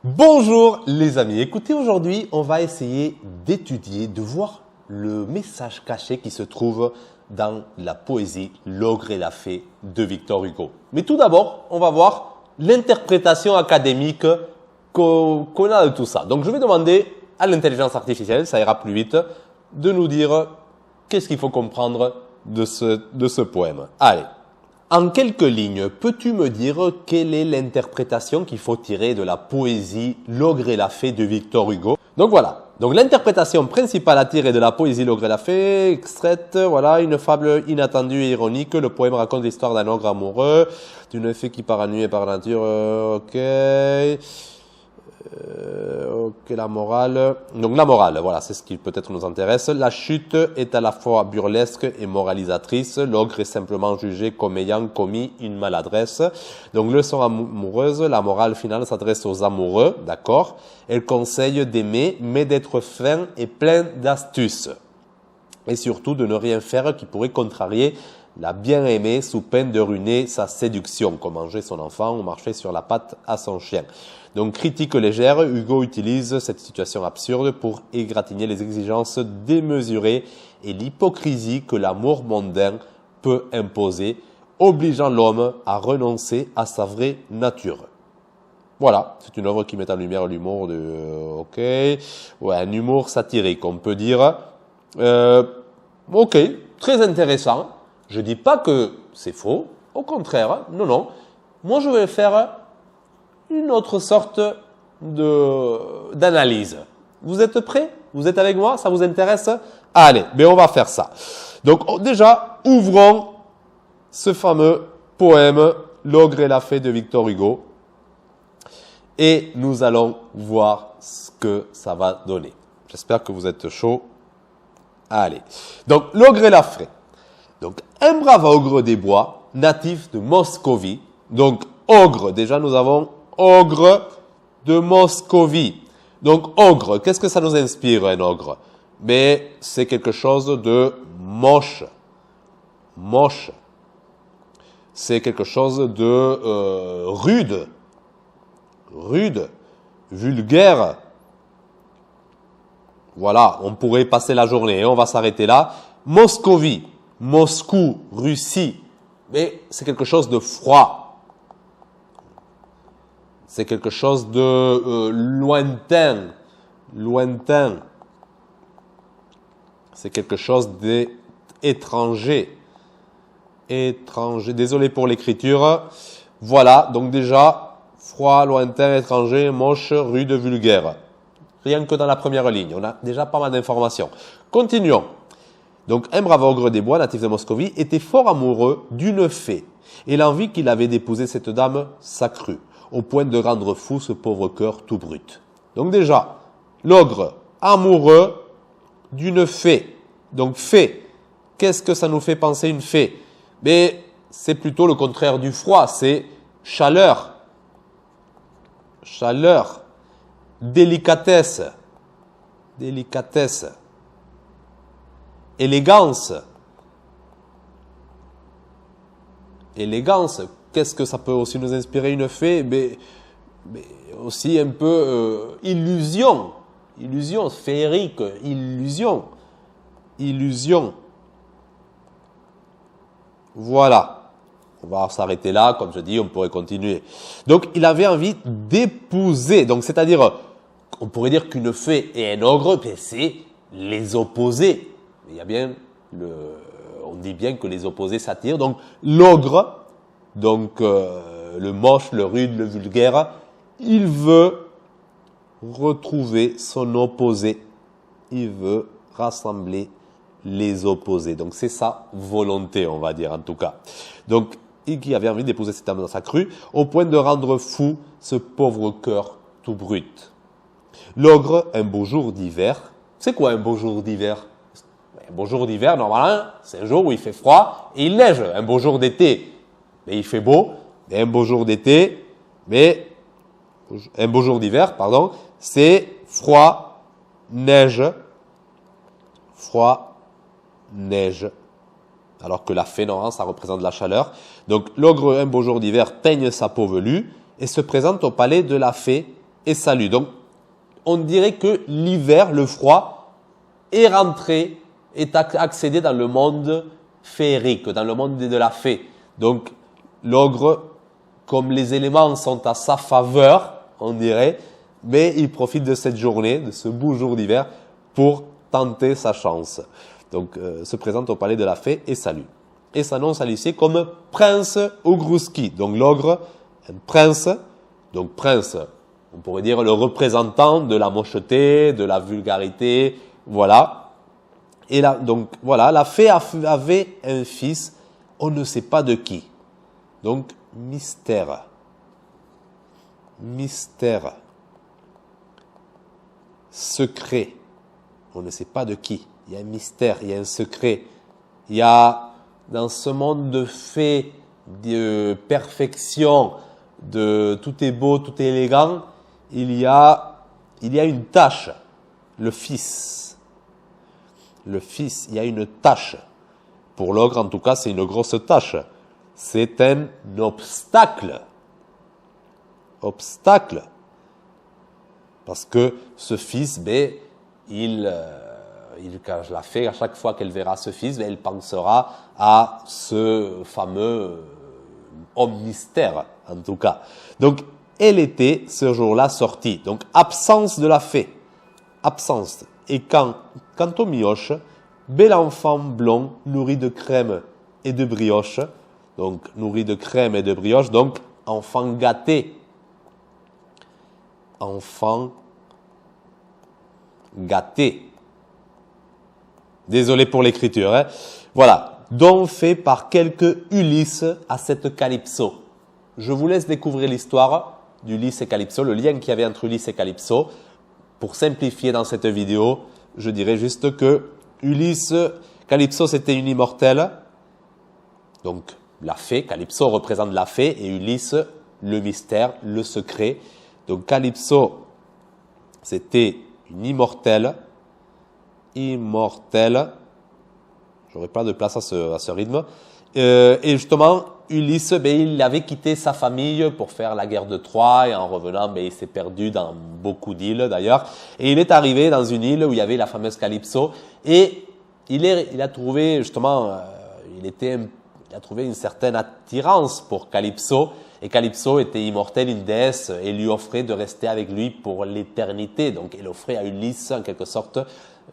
Bonjour les amis, écoutez, aujourd'hui on va essayer d'étudier, de voir le message caché qui se trouve dans la poésie L'ogre et la fée de Victor Hugo. Mais tout d'abord, on va voir l'interprétation académique qu'on a de tout ça. Donc je vais demander à l'intelligence artificielle, ça ira plus vite, de nous dire qu'est-ce qu'il faut comprendre de ce poème. Allez. En quelques lignes, peux-tu me dire quelle est l'interprétation qu'il faut tirer de la poésie L'ogre et la fée de Victor Hugo? Donc voilà. Donc l'interprétation principale à tirer de la poésie L'ogre et la fée, extraite, voilà, une fable inattendue et ironique. Le poème raconte l'histoire d'un ogre amoureux, d'une fée qui part à nuit et par nature. Ok, la morale. Donc la morale, voilà, c'est ce qui peut-être nous intéresse. La chute est à la fois burlesque et moralisatrice. L'ogre est simplement jugé comme ayant commis une maladresse. Donc leçon amoureuse, la morale finale s'adresse aux amoureux, d'accord. Elle conseille d'aimer, mais d'être fin et plein d'astuces. Et surtout de ne rien faire qui pourrait contrarier la bien-aimée sous peine de ruiner sa séduction, comme manger son enfant ou marcher sur la patte à son chien. Donc, critique légère, Hugo utilise cette situation absurde pour égratigner les exigences démesurées et l'hypocrisie que l'amour mondain peut imposer, obligeant l'homme à renoncer à sa vraie nature. Voilà, c'est une œuvre qui met en lumière l'humour un humour satirique, on peut dire. Ok, très intéressant. Je dis pas que c'est faux, au contraire, non. Moi, je vais faire une autre sorte d'analyse. Vous êtes prêts? Vous êtes avec moi? Ça vous intéresse? Allez, on va faire ça. Donc, déjà, ouvrons ce fameux poème L'ogre et la fée de Victor Hugo et nous allons voir ce que ça va donner. J'espère que vous êtes chaud. Allez. Donc, L'ogre et la fée. Donc, un brave ogre des bois, natif de Moscovie. Donc, ogre, déjà nous avons ogre de Moscovie. Donc, ogre, qu'est-ce que ça nous inspire, un ogre? Mais c'est quelque chose de moche. Moche. C'est quelque chose de rude. Rude. Vulgaire. Voilà, on pourrait passer la journée, on va s'arrêter là. Moscovie. Moscou, Russie, mais c'est quelque chose de froid. C'est quelque chose de lointain. C'est quelque chose d'étranger. Désolé pour l'écriture. Voilà, donc déjà, froid, lointain, étranger, moche, rude, vulgaire. Rien que dans la première ligne, on a déjà pas mal d'informations. Continuons. Donc, un brave ogre des bois, natif de Moscovie, était fort amoureux d'une fée. Et l'envie qu'il avait d'épouser cette dame s'accrut, au point de rendre fou ce pauvre cœur tout brut. Donc déjà, l'ogre amoureux d'une fée. Donc, fée, qu'est-ce que ça nous fait penser une fée? Mais c'est plutôt le contraire du froid, c'est chaleur. Chaleur. Délicatesse. Élégance. Élégance. Qu'est-ce que ça peut aussi nous inspirer une fée? Mais aussi un peu illusion. Illusion, féerique, illusion. Voilà. On va s'arrêter là, comme je dis, on pourrait continuer. Donc, il avait envie d'épouser. Donc, c'est-à-dire, on pourrait dire qu'une fée et un ogre, c'est les opposés. Il y a bien on dit bien que les opposés s'attirent. Donc, l'ogre, le moche, le rude, le vulgaire, il veut retrouver son opposé. Il veut rassembler les opposés. Donc, c'est sa volonté, on va dire, en tout cas. Donc, qui avait envie d'épouser cette âme dans sa crue, au point de rendre fou ce pauvre cœur tout brut. L'ogre, un beau jour d'hiver. C'est quoi un beau jour d'hiver? Un beau jour d'hiver, normalement, c'est un jour où il fait froid et il neige. Un beau jour d'été, mais il fait beau. Et un beau jour d'été, un beau jour d'hiver, c'est froid, neige. Froid, neige. Alors que la fée, normalement, ça représente la chaleur. Donc, l'ogre, un beau jour d'hiver, peigne sa peau velue et se présente au palais de la fée et salut. Donc, on dirait que l'hiver, le froid, est rentré, est accédé dans le monde féerique, dans le monde de la fée. Donc, l'ogre, comme les éléments sont à sa faveur, on dirait, mais il profite de cette journée, de ce beau jour d'hiver, pour tenter sa chance. Donc, se présente au palais de la fée et salue. Et s'annonce à lycée comme prince Ogrouski. Donc, l'ogre, un prince. Donc, prince, on pourrait dire le représentant de la mocheté, de la vulgarité, voilà. Et là, donc, voilà, la fée avait un fils, on ne sait pas de qui. Donc, mystère. Mystère. Secret. On ne sait pas de qui. Il y a un mystère, il y a un secret. Il y a, dans ce monde de fées, de perfection, de tout est beau, tout est élégant, il y a une tâche. Le fils. Le fils, il y a une tâche. Pour l'ogre, en tout cas, c'est une grosse tâche. C'est un obstacle. Obstacle. Parce que ce fils, quand je la fais, à chaque fois qu'elle verra ce fils, elle pensera à ce fameux homme mystère, en tout cas. Donc, elle était ce jour-là sortie. Donc, absence de la fée. Absence. Et quant au mioche, bel enfant blond, nourri de crème et de brioche. Donc, nourri de crème et de brioche. Donc, enfant gâté. Enfant gâté. Désolé pour l'écriture, hein. Voilà. Don fait par quelques Ulysse à cette Calypso. Je vous laisse découvrir l'histoire d'Ulysse et Calypso, le lien qu'il y avait entre Ulysse et Calypso. Pour simplifier dans cette vidéo, je dirais juste que Calypso c'était une immortelle. Donc, la fée, Calypso représente la fée et Ulysse, le mystère, le secret. Donc, Calypso, c'était une immortelle. J'aurais pas de place à ce rythme. Et justement, Ulysse, il avait quitté sa famille pour faire la guerre de Troie et en revenant, il s'est perdu dans beaucoup d'îles d'ailleurs. Et il est arrivé dans une île où il y avait la fameuse Calypso et il a trouvé justement, il a trouvé une certaine attirance pour Calypso. Et Calypso était immortelle, une déesse, et lui offrait de rester avec lui pour l'éternité. Donc, elle offrait à Ulysse, en quelque sorte,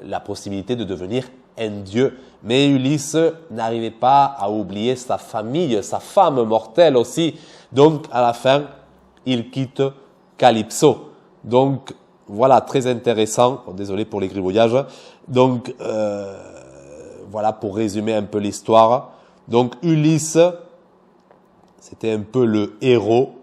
la possibilité de devenir un dieu. Mais Ulysse n'arrivait pas à oublier sa famille, sa femme mortelle aussi. Donc, à la fin, il quitte Calypso. Donc, voilà, très intéressant. Oh, désolé pour les gribouillages. Donc, voilà pour résumer un peu l'histoire. Donc, Ulysse, c'était un peu le héros,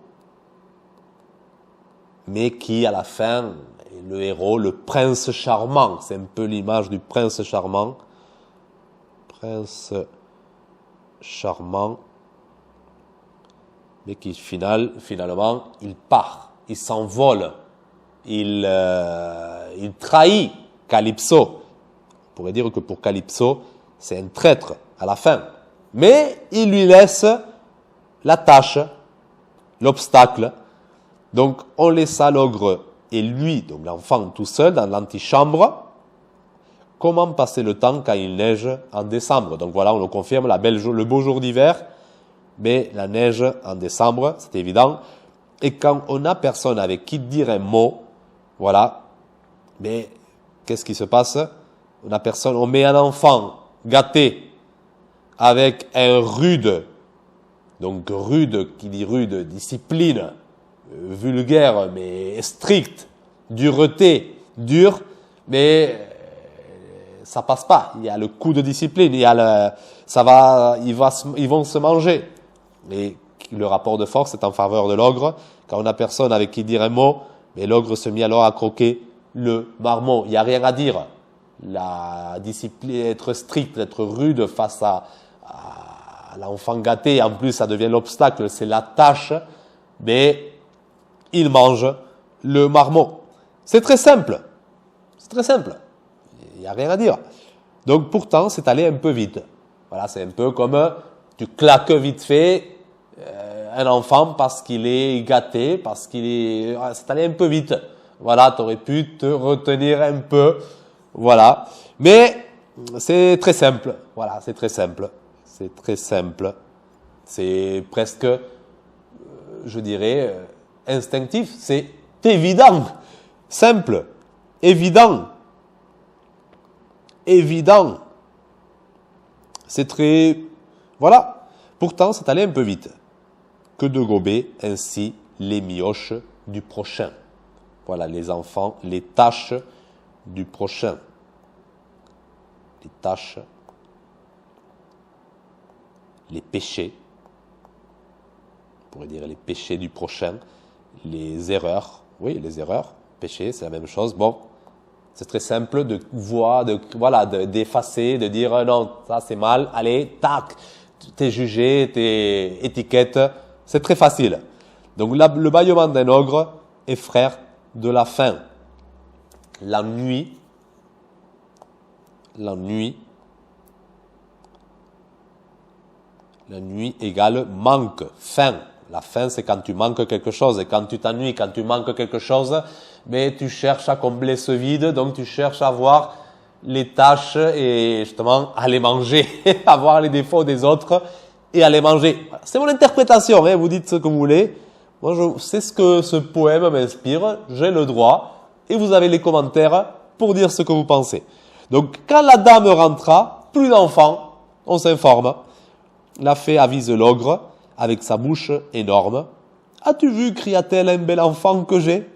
mais qui, à la fin, est le héros, le prince charmant. C'est un peu l'image du prince charmant. Prince charmant, mais qui, finalement, il part, il s'envole, il trahit Calypso. On pourrait dire que pour Calypso, c'est un traître à la fin. Mais il lui laisse la tâche, l'obstacle. Donc, on laissa l'ogre et lui, donc l'enfant tout seul, dans l'antichambre. Comment passer le temps quand il neige en décembre? Donc voilà, on le confirme, le beau jour d'hiver, mais la neige en décembre, c'est évident. Et quand on n'a personne avec qui dire un mot, voilà, mais qu'est-ce qui se passe? On n'a personne, on met un enfant gâté avec un rude. Donc rude, qui dit rude, discipline, vulgaire, mais strict, dureté, dur, mais ça passe pas. Il y a le coup de discipline, ils vont se manger. Et le rapport de force est en faveur de l'ogre. Quand on n'a personne avec qui dire un mot, mais l'ogre se mit alors à croquer le marmot. Il n'y a rien à dire. La discipline, être strict, être rude face à l'enfant gâté, en plus ça devient l'obstacle, c'est la tâche, mais il mange le marmot. C'est très simple. C'est très simple. Il n'y a rien à dire. Donc pourtant, c'est allé un peu vite. Voilà, c'est un peu comme tu claques vite fait un enfant parce qu'il est gâté, parce qu'il est... C'est allé un peu vite. Voilà, tu aurais pu te retenir un peu. Voilà. Mais c'est très simple. Voilà, c'est très simple. C'est très simple. C'est presque, je dirais, instinctif. C'est évident. Simple. Évident. Évident. C'est très... Voilà. Pourtant, c'est allé un peu vite. Que de gober ainsi les mioches du prochain. Voilà, les enfants, les tâches du prochain. Les tâches, les péchés. On pourrait dire les péchés du prochain. Les erreurs. Oui, les erreurs. Péchés, c'est la même chose. Bon, c'est très simple de voir, d'effacer, de dire non, ça c'est mal. Allez, tac, t'es jugé, t'es étiquette. C'est très facile. Donc le bâillement d'un ogre est frère de la faim. L'ennui égale manque, faim. La faim, c'est quand tu manques quelque chose. Et quand tu t'ennuies, quand tu manques quelque chose, mais tu cherches à combler ce vide, donc tu cherches à voir les tâches et justement à les manger, à voir les défauts des autres et à les manger. C'est mon interprétation, hein, vous dites ce que vous voulez. Moi, c'est ce que ce poème m'inspire, j'ai le droit, et vous avez les commentaires pour dire ce que vous pensez. Donc, quand la dame rentra, plus d'enfants, on s'informe. La fée avise l'ogre, avec sa bouche énorme. « As-tu vu, cria-t-elle, un bel enfant que j'ai ?»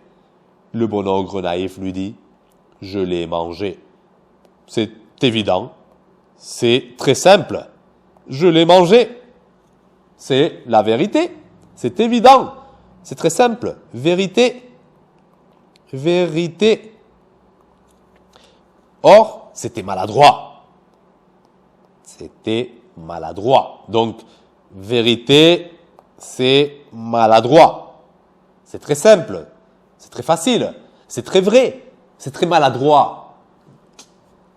Le bon ogre naïf lui dit « Je l'ai mangé. » C'est évident, c'est très simple. Je l'ai mangé. C'est la vérité, c'est évident, c'est très simple. Vérité, vérité. Or, c'était maladroit. C'était maladroit. Donc, vérité, c'est maladroit. C'est très simple, c'est très facile, c'est très vrai, c'est très maladroit.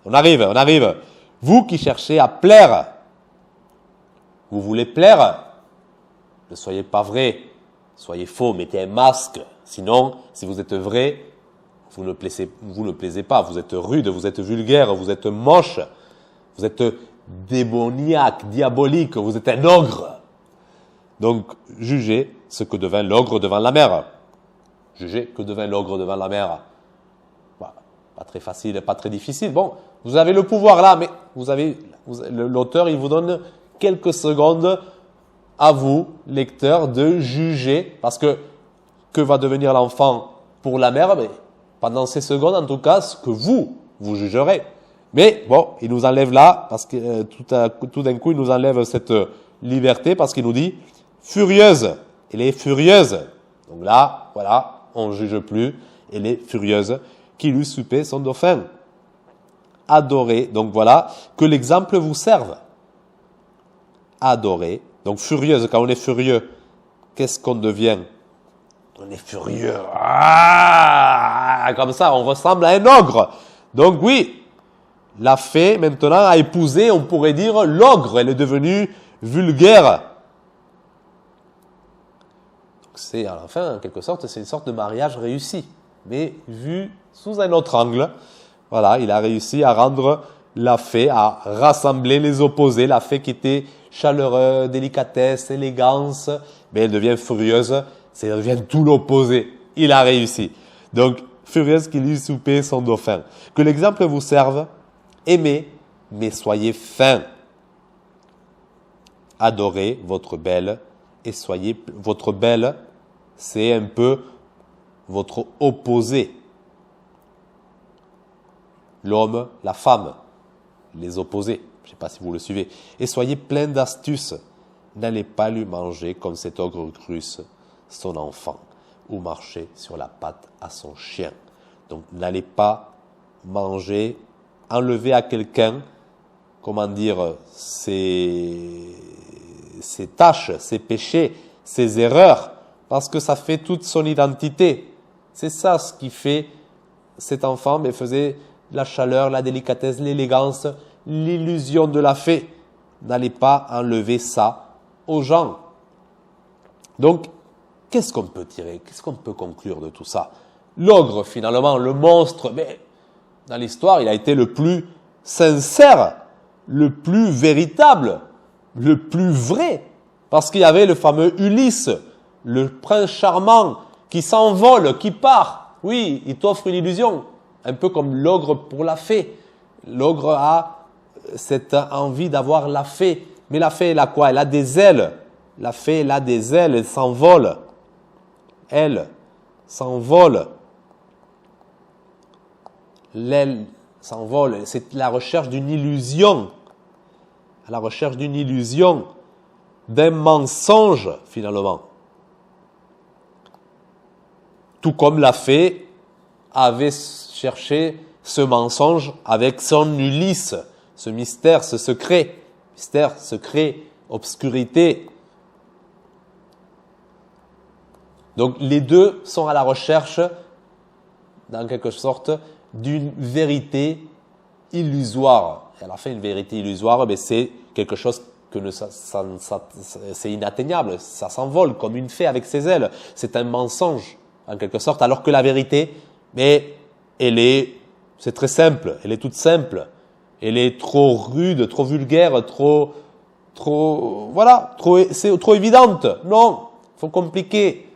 On arrive. Vous qui cherchez à plaire, vous voulez plaire, ne soyez pas vrai, soyez faux, mettez un masque. Sinon, si vous êtes vrai, vous ne plaisez pas, vous êtes rude, vous êtes vulgaire, vous êtes moche, vous êtes démoniaque, diabolique, vous êtes un ogre. Donc, jugez ce que devint l'ogre devant la mer. Jugez que devint l'ogre devant la mer. Bah, pas très facile, pas très difficile. Bon, vous avez le pouvoir là, mais l'auteur, il vous donne quelques secondes à vous, lecteur, de juger. Parce que va devenir l'enfant pour la mère? Mais pendant ces secondes, en tout cas, ce que vous jugerez. Mais bon, il nous enlève là, parce que tout d'un coup, il nous enlève cette liberté, parce qu'il nous dit furieuse. Elle est furieuse. Donc là, voilà, on ne juge plus. Elle est furieuse. Qui lui soupait son dauphin. Adorer. Donc voilà, que l'exemple vous serve. Adorer. Donc furieuse, quand on est furieux, qu'est-ce qu'on devient? On est furieux. Ah, comme ça, on ressemble à un ogre. Donc oui, la fée, maintenant, a épousé, on pourrait dire, l'ogre. Elle est devenue vulgaire. C'est, à la fin, en quelque sorte, c'est une sorte de mariage réussi. Mais vu sous un autre angle. Voilà, il a réussi à rendre la fée, à rassembler les opposés. La fée qui était chaleureuse, délicatesse, élégance, mais elle devient furieuse. Ça devient tout l'opposé. Il a réussi. Donc, furieuse qui lui soupait son dauphin. Que l'exemple vous serve. Aimez, mais soyez fin. Adorez votre belle et soyez... Votre belle, c'est un peu votre opposé. L'homme, la femme, les opposés. Je ne sais pas si vous le suivez. Et soyez plein d'astuces. N'allez pas lui manger comme cet ogre russe son enfant ou marcher sur la patte à son chien. Donc n'allez pas manger, enlever à quelqu'un, comment dire, ses tâches, ses péchés, ses erreurs, parce que ça fait toute son identité. C'est ça ce qui fait cet enfant, mais faisait la chaleur, la délicatesse, l'élégance, l'illusion de la fée. N'allez pas enlever ça aux gens. Donc, qu'est-ce qu'on peut tirer? Qu'est-ce qu'on peut conclure de tout ça? L'ogre, finalement, le monstre, mais dans l'histoire, il a été le plus sincère, le plus véritable, le plus vrai. Parce qu'il y avait le fameux Ulysse, le prince charmant, qui s'envole, qui part. Oui, il t'offre une illusion, un peu comme l'ogre pour la fée. L'ogre a cette envie d'avoir la fée. Mais la fée, elle a quoi? Elle a des ailes. La fée, elle a des ailes, elle s'envole. Elle s'envole. L'aile s'envole. C'est la recherche d'une illusion. La recherche d'une illusion, d'un mensonge, finalement. Tout comme la fée avait cherché ce mensonge avec son Ulysse, ce mystère, ce secret. Mystère, secret, obscurité. Donc les deux sont à la recherche, dans quelque sorte, d'une vérité illusoire. Et à la fin, une vérité illusoire, mais c'est quelque chose que c'est inatteignable, ça s'envole comme une fée avec ses ailes. C'est un mensonge, en quelque sorte, alors que la vérité, mais c'est très simple, elle est toute simple. Elle est trop rude, trop vulgaire, c'est trop évidente. Non, faut compliquer.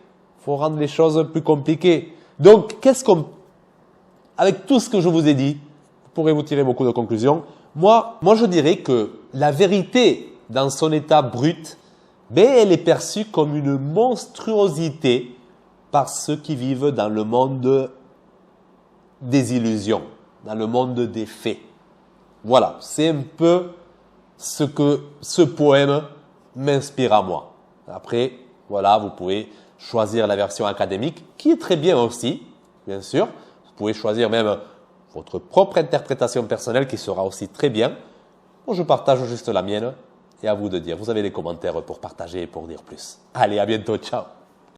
Faut rendre les choses plus compliquées. Donc, avec tout ce que je vous ai dit, vous pourrez vous tirer beaucoup de conclusions. Moi, je dirais que la vérité, dans son état brut, elle est perçue comme une monstruosité par ceux qui vivent dans le monde des illusions, dans le monde des faits. Voilà, c'est un peu ce que ce poème m'inspire à moi. Après, voilà, vous pouvez choisir la version académique, qui est très bien aussi, bien sûr. Vous pouvez choisir même votre propre interprétation personnelle, qui sera aussi très bien. Moi, je partage juste la mienne, et à vous de dire. Vous avez des commentaires pour partager et pour dire plus. Allez, à bientôt, ciao.